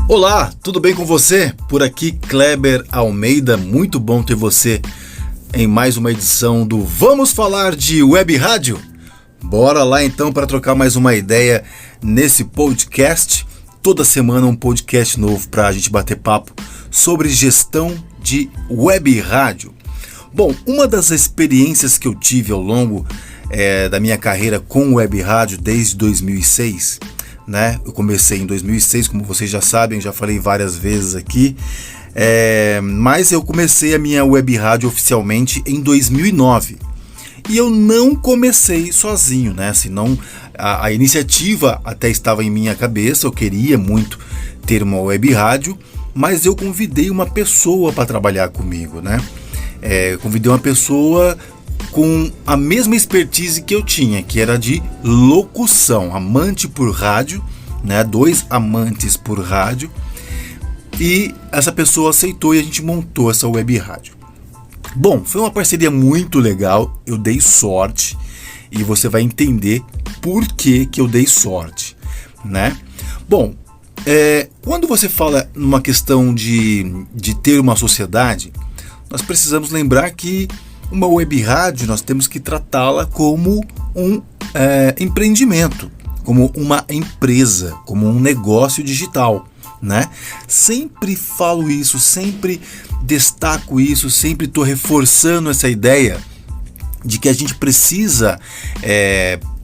Olá, tudo bem com você? Por aqui Kleber Almeida, muito bom ter você em mais uma edição do Vamos Falar de Web Rádio? Bora lá então para trocar mais uma ideia nesse podcast. Toda semana um podcast novo para a gente bater papo sobre gestão de web rádio. Bom, uma das experiências que eu tive ao longo da minha carreira com web rádio desde 2006, né? Eu comecei em 2006, como vocês já sabem, já falei várias vezes aqui, mas eu comecei a minha web rádio oficialmente em 2009. E eu não comecei sozinho, né? Assim, a iniciativa até estava em minha cabeça, eu queria muito ter uma web rádio, mas eu convidei uma pessoa para trabalhar comigo, né? Convidei uma pessoa com a mesma expertise que eu tinha, que era de locução, amante por rádio, né? 2 amantes por rádio, e essa pessoa aceitou e a gente montou essa web rádio. Bom, foi uma parceria muito legal, eu dei sorte e você vai entender por que eu dei sorte, né? Bom, quando você fala numa questão de ter uma sociedade, nós precisamos lembrar que uma web rádio nós temos que tratá-la como um empreendimento, como uma empresa, como um negócio digital, né? Sempre falo isso, sempre destaco isso, sempre estou reforçando essa ideia de que a gente precisa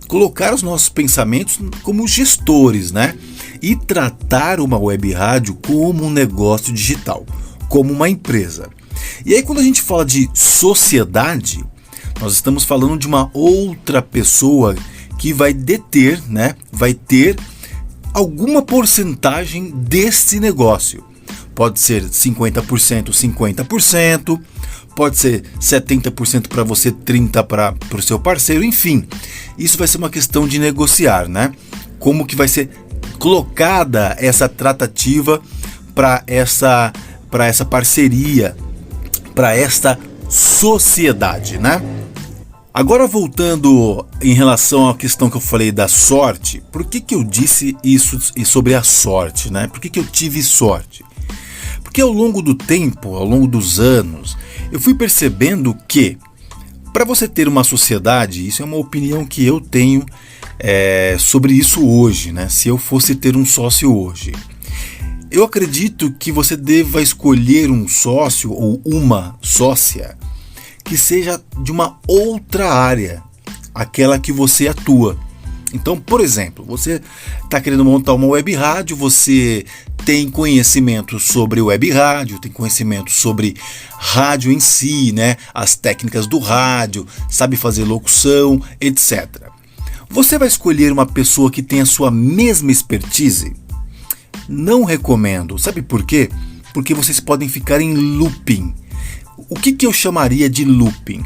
colocar os nossos pensamentos como gestores, né? E tratar uma web rádio como um negócio digital, como uma empresa. E aí quando a gente fala de sociedade, nós estamos falando de uma outra pessoa que vai deter, né? Vai ter alguma porcentagem desse negócio. Pode ser 50%, 50%, pode ser 70% para você, 30% para o seu parceiro, enfim. Isso vai ser uma questão de negociar, né? Como que vai ser colocada essa tratativa para essa parceria, para esta sociedade, né? Agora voltando em relação à questão que eu falei da sorte, por que eu disse isso sobre a sorte, né? Por que eu tive sorte? Porque ao longo do tempo, ao longo dos anos, eu fui percebendo que para você ter uma sociedade, isso é uma opinião que eu tenho sobre isso hoje, né? Se eu fosse ter um sócio hoje, eu acredito que você deva escolher um sócio ou uma sócia que seja de uma outra área, aquela que você atua. Então, por exemplo, você está querendo montar uma web rádio, você tem conhecimento sobre web rádio, tem conhecimento sobre rádio em si, né? As técnicas do rádio, sabe fazer locução, etc. Você vai escolher uma pessoa que tem a sua mesma expertise? Não recomendo. Sabe por quê? Porque vocês podem ficar em looping. O que eu chamaria de looping?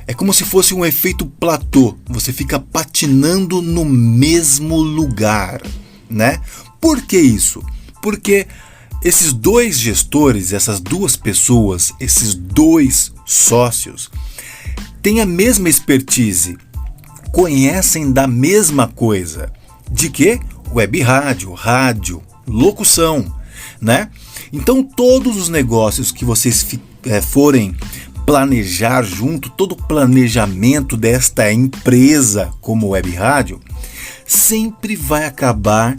É como se fosse um efeito platô. Você fica patinando no mesmo lugar, né? Por que isso? Porque esses 2 gestores, essas 2 pessoas, esses 2 sócios, têm a mesma expertise, conhecem da mesma coisa. De quê? Web rádio, rádio, locução, né? Então todos os negócios que vocês forem planejar junto, todo o planejamento desta empresa como web rádio, sempre vai acabar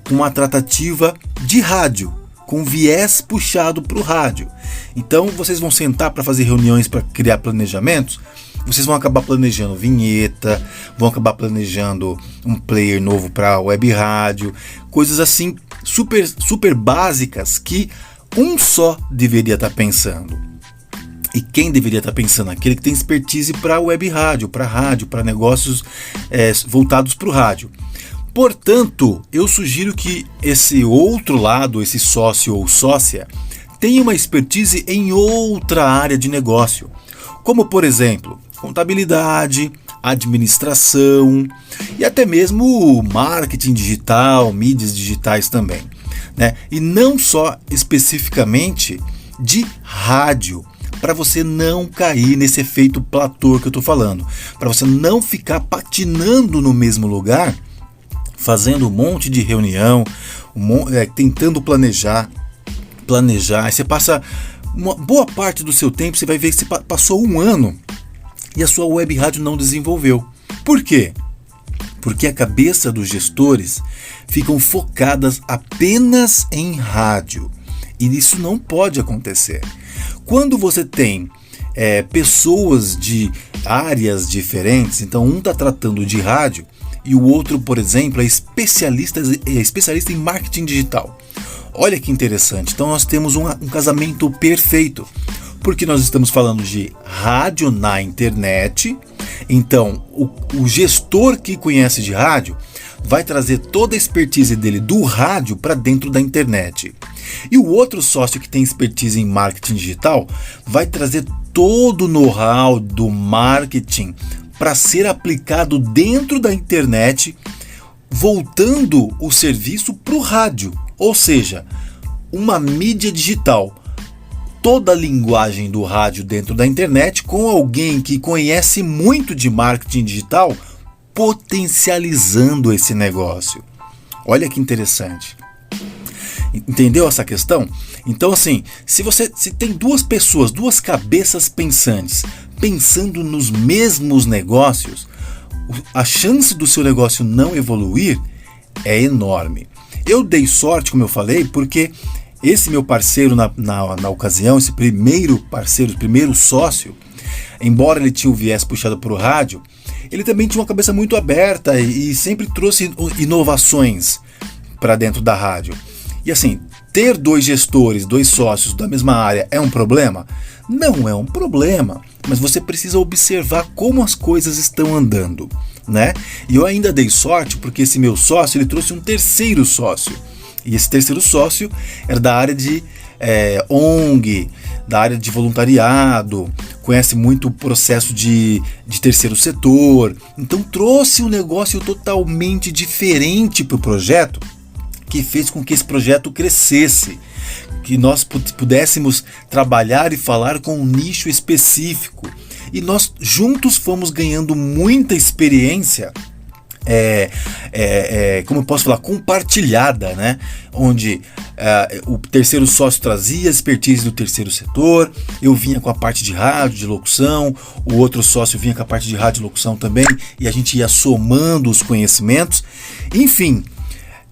com uma tratativa de rádio, com viés puxado para o rádio. Então vocês vão sentar para fazer reuniões, para criar planejamentos, vocês vão acabar planejando vinheta, vão acabar planejando um player novo para web rádio, coisas assim super básicas que um só deveria estar pensando. E quem deveria estar pensando? Aquele que tem expertise para web rádio, para negócios voltados para o rádio. Portanto, eu sugiro que esse outro lado, esse sócio ou sócia, tenha uma expertise em outra área de negócio, como por exemplo, contabilidade, administração e até mesmo marketing digital, mídias digitais também, né? E não só especificamente de rádio, para você não cair nesse efeito platô que eu estou falando, para você não ficar patinando no mesmo lugar fazendo um monte de reunião, tentando planejar, aí você passa uma boa parte do seu tempo, você vai ver que você passou um ano e a sua web rádio não desenvolveu. Por quê? Porque a cabeça dos gestores ficam focadas apenas em rádio. E isso não pode acontecer. Quando você tem pessoas de áreas diferentes, então um está tratando de rádio e o outro, por exemplo, é especialista em marketing digital. Olha que interessante. Então nós temos um casamento perfeito, porque nós estamos falando de rádio na internet. Então o gestor que conhece de rádio vai trazer toda a expertise dele do rádio para dentro da internet. E o outro sócio que tem expertise em marketing digital vai trazer todo o know-how do marketing para ser aplicado dentro da internet, voltando o serviço para o rádio. Ou seja, uma mídia digital. Toda a linguagem do rádio dentro da internet com alguém que conhece muito de marketing digital potencializando esse negócio. Olha que interessante. Entendeu essa questão? Então assim, se tem duas pessoas, duas cabeças pensantes, pensando nos mesmos negócios, a chance do seu negócio não evoluir é enorme. Eu dei sorte, como eu falei, porque esse meu parceiro na ocasião, esse primeiro parceiro, o primeiro sócio, embora ele tinha o viés puxado para o rádio, ele também tinha uma cabeça muito aberta e sempre trouxe inovações para dentro da rádio. E assim, ter dois gestores, dois sócios da mesma área é um problema? Não é um problema, mas você precisa observar como as coisas estão andando, né? E eu ainda dei sorte porque esse meu sócio, ele trouxe um terceiro sócio. E esse terceiro sócio era da área de ONG, da área de voluntariado, conhece muito o processo de terceiro setor. Então trouxe um negócio totalmente diferente para o projeto, que fez com que esse projeto crescesse, que nós pudéssemos trabalhar e falar com um nicho específico. E nós juntos fomos ganhando muita experiência, como eu posso falar, compartilhada, né? Onde o terceiro sócio trazia a expertise do terceiro setor, eu vinha com a parte de rádio, de locução, o outro sócio vinha com a parte de rádio e locução também, e a gente ia somando os conhecimentos. Enfim,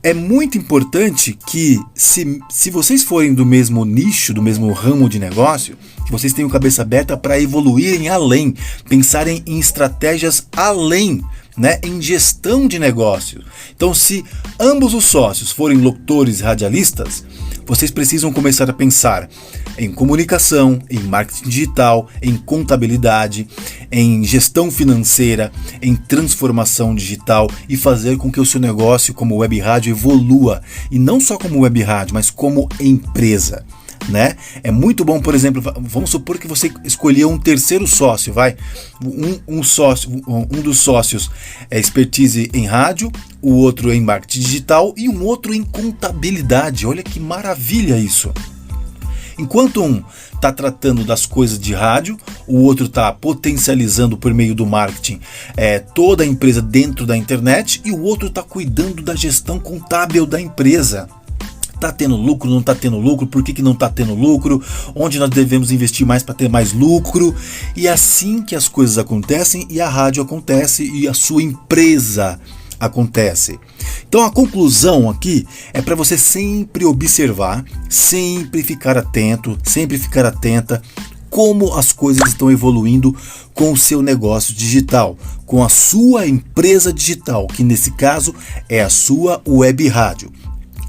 é muito importante que se vocês forem do mesmo nicho, do mesmo ramo de negócio, que vocês tenham cabeça aberta para evoluírem além, pensarem em estratégias além, né, em gestão de negócio. Então, se ambos os sócios forem locutores e radialistas, vocês precisam começar a pensar em comunicação, em marketing digital, em contabilidade, em gestão financeira, em transformação digital e fazer com que o seu negócio como web rádio evolua. E não só como web rádio, mas como empresa, né? É muito bom, por exemplo, vamos supor que você escolheu um terceiro sócio, um dos sócios é expertise em rádio, o outro em marketing digital e um outro em contabilidade. Olha que maravilha isso! Enquanto um está tratando das coisas de rádio, o outro está potencializando por meio do marketing toda a empresa dentro da internet e o outro está cuidando da gestão contábil da empresa. Está tendo lucro, não está tendo lucro, por que não está tendo lucro, onde nós devemos investir mais para ter mais lucro. E é assim que as coisas acontecem e a rádio acontece e a sua empresa acontece. Então a conclusão aqui é para você sempre observar, sempre ficar atento, sempre ficar atenta como as coisas estão evoluindo com o seu negócio digital, com a sua empresa digital, que nesse caso é a sua web rádio.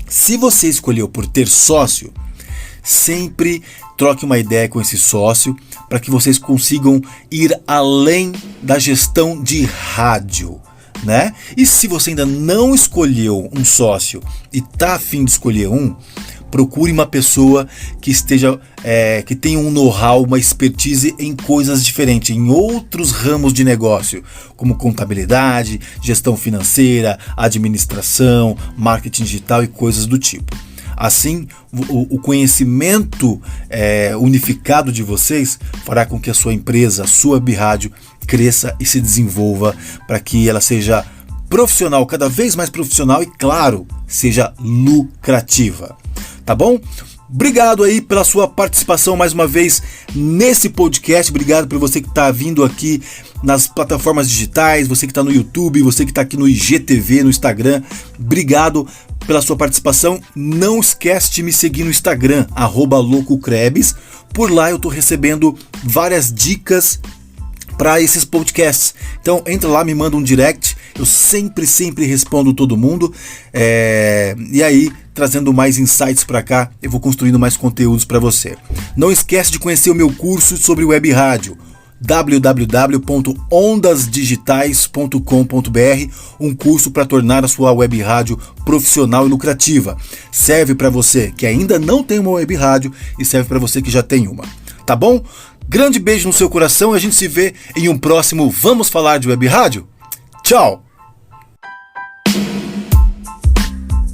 Se você escolheu por ter sócio, sempre troque uma ideia com esse sócio para que vocês consigam ir além da gestão de rádio, né? E se você ainda não escolheu um sócio e está a fim de escolher um, procure uma pessoa que que tenha um know-how, uma expertise em coisas diferentes, em outros ramos de negócio, como contabilidade, gestão financeira, administração, marketing digital e coisas do tipo. Assim, o conhecimento unificado de vocês fará com que a sua empresa, a sua web rádio, cresça e se desenvolva para que ela seja profissional, cada vez mais profissional e, claro, seja lucrativa. Tá bom? Obrigado aí pela sua participação mais uma vez nesse podcast. Obrigado por você que está vindo aqui nas plataformas digitais, você que está no YouTube, você que está aqui no IGTV, no Instagram. Obrigado pela sua participação. Não esquece de me seguir no Instagram, @loucocrebs. Por lá eu estou recebendo várias dicas para esses podcasts. Então entra lá, me manda um direct. Eu sempre respondo todo mundo. E aí, trazendo mais insights para cá, eu vou construindo mais conteúdos para você. Não esquece de conhecer o meu curso sobre web rádio, www.ondasdigitais.com.br, um curso para tornar a sua web rádio profissional e lucrativa. Serve para você que ainda não tem uma web rádio e serve para você que já tem uma. Tá bom? Grande beijo no seu coração e a gente se vê em um próximo Vamos Falar de Web Rádio. Tchau!